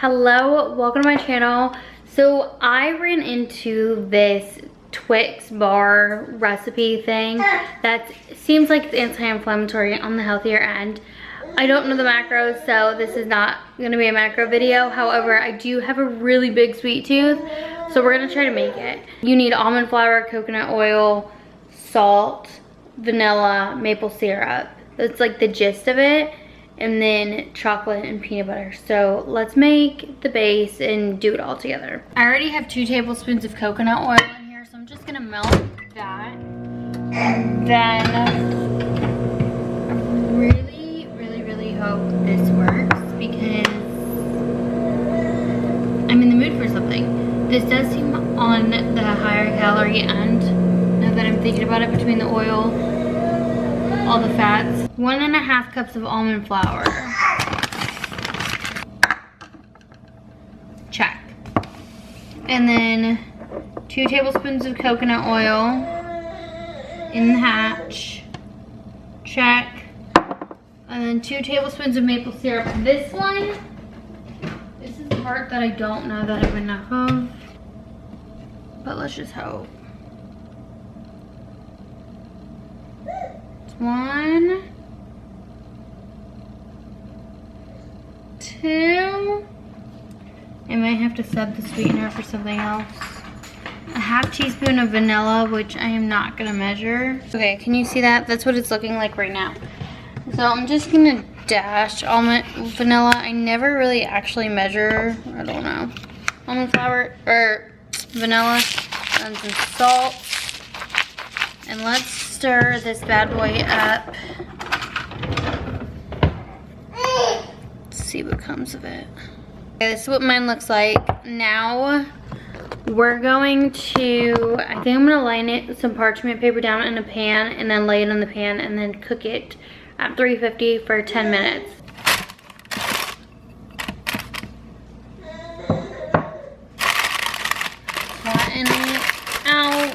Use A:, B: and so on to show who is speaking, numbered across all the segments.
A: Hello, welcome to my channel. So I ran into this Twix bar recipe thing that seems like it's anti-inflammatory on the healthier end. I don't know the macros, so this is not gonna be a macro video. However, I do have a really big sweet tooth, so we're gonna try to make it. You need almond flour, coconut oil, salt, vanilla, maple syrup. That's like the gist of it. And then chocolate and peanut butter. So let's make the base and do it all together. I already have 2 tablespoons of coconut oil in here, so I'm just gonna melt that. And then I really hope this works because I'm in the mood for something. This does seem on the higher calorie end, now that I'm thinking about it, between the oil, all the fats. 1.5 cups of almond flour. Check. And then 2 tablespoons of coconut oil in the hatch. Check. And then 2 tablespoons of maple syrup. This is the part that I don't know that I have enough of, but let's just hope. 1, 2. I might have to sub the sweetener for something else. 1/2 teaspoon of vanilla, which I am not gonna measure. Okay, can you see that? That's what it's looking like right now. So I'm just gonna dash almond vanilla. I never really actually measure, I don't know, almond flour or vanilla, and some salt. And let's stir this bad boy up. Let's see what comes of it. Okay, this is what mine looks like. Now we're going to, I think I'm gonna line it some parchment paper down in a pan and then lay it in the pan and then cook it at 350 for 10 minutes. Flatten it out.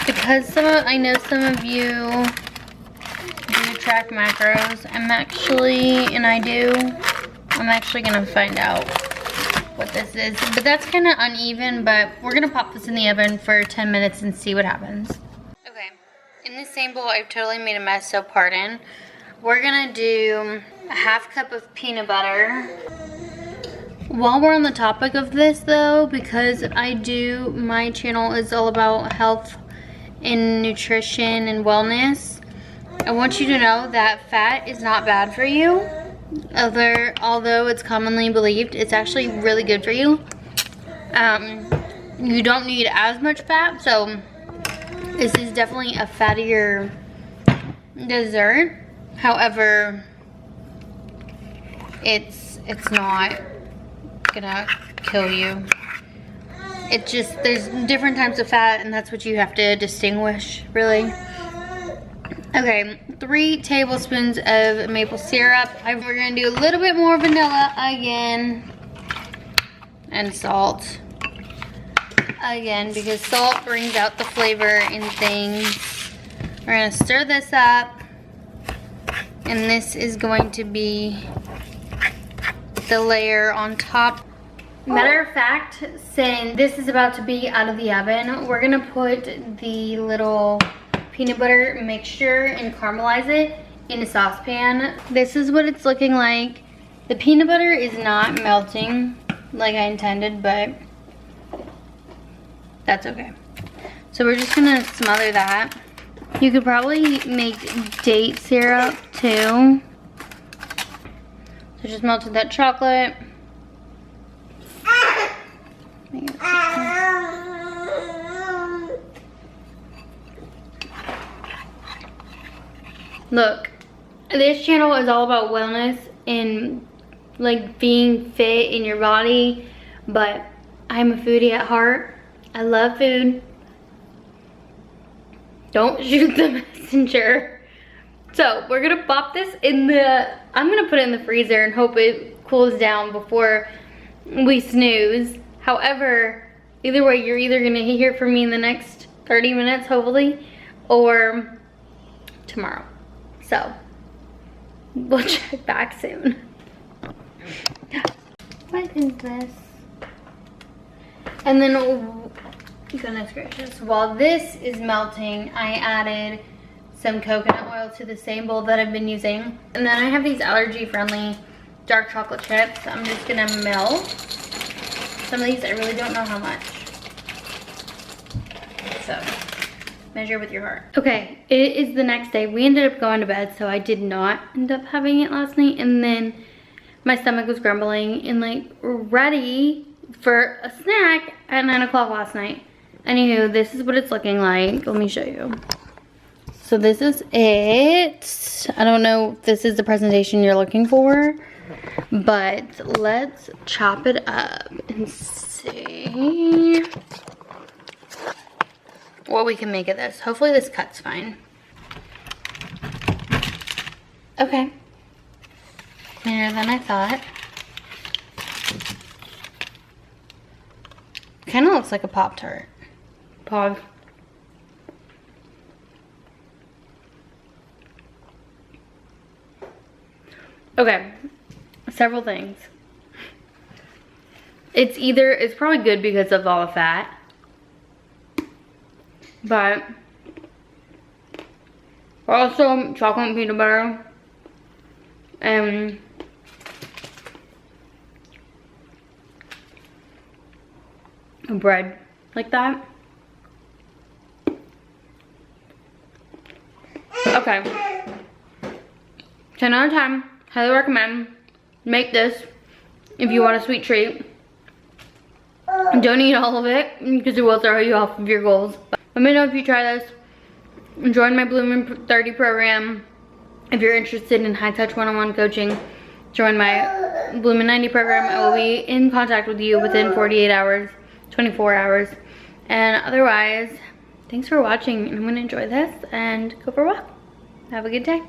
A: Because I know some of you do track macros, I'm actually gonna find out what this is. But that's kind of uneven, but we're gonna pop this in the oven for 10 minutes and see what happens. Okay, in this same bowl, I've totally made a mess, so pardon. We're gonna do 1/2 cup of peanut butter. While we're on the topic of this though, because my channel is all about health and nutrition and wellness, I want you to know that fat is not bad for you. Although it's commonly believed, it's actually really good for you. You don't need as much fat, so this is definitely a fattier dessert. However, it's not gonna kill you. It just, there's different types of fat, and that's what you have to distinguish, really. Okay, 3 tablespoons of maple syrup. We're gonna do a little bit more vanilla again, and salt again, because salt brings out the flavor in things. We're gonna stir this up, and this is going to be the layer on top. Matter of fact, since this is about to be out of the oven, we're gonna put the little peanut butter mixture and caramelize it in a saucepan. This is what it's looking like. The peanut butter is not melting like I intended, but that's okay. So we're just gonna smother that. You could probably make date syrup too. So just melted that chocolate. Look, this channel is all about wellness and like being fit in your body, but I'm a foodie at heart. I love food. Don't shoot the messenger. So we're gonna pop this in I'm gonna put it in the freezer and hope it cools down before we snooze. However, either way, you're either gonna hear from me in the next 30 minutes, hopefully, or tomorrow. So we'll check back soon. What is this? And then, oh, goodness gracious, while this is melting, I added some coconut oil to the same bowl that I've been using. And then I have these allergy-friendly dark chocolate chips. I'm just gonna melt some of these. I really don't know how much. So, measure with your heart. Okay, it is the next day. We ended up going to bed, so I did not end up having it last night. And then my stomach was grumbling and like ready for a snack at 9 o'clock last night. Anywho, this is what it's looking like. Let me show you. So this is it. I don't know if this is the presentation you're looking for, but let's chop it up and see what we can make of this. Hopefully this cut's fine. Okay. Cleaner than I thought. Kind of looks like a Pop-Tart. Pause. Okay, several things. It's probably good because of all the fat, but also chocolate and peanut butter and bread like that. Okay, 10 out of 10. Highly recommend. Make this if you want a sweet treat. Don't eat all of it because it will throw you off of your goals. But let me know if you try this. Join my Blooming 30 program. If you're interested in high touch one-on-one coaching, join my Blooming 90 program. I will be in contact with you within 48 hours, 24 hours. And otherwise, thanks for watching. I'm gonna enjoy this and go for a walk. Have a good day.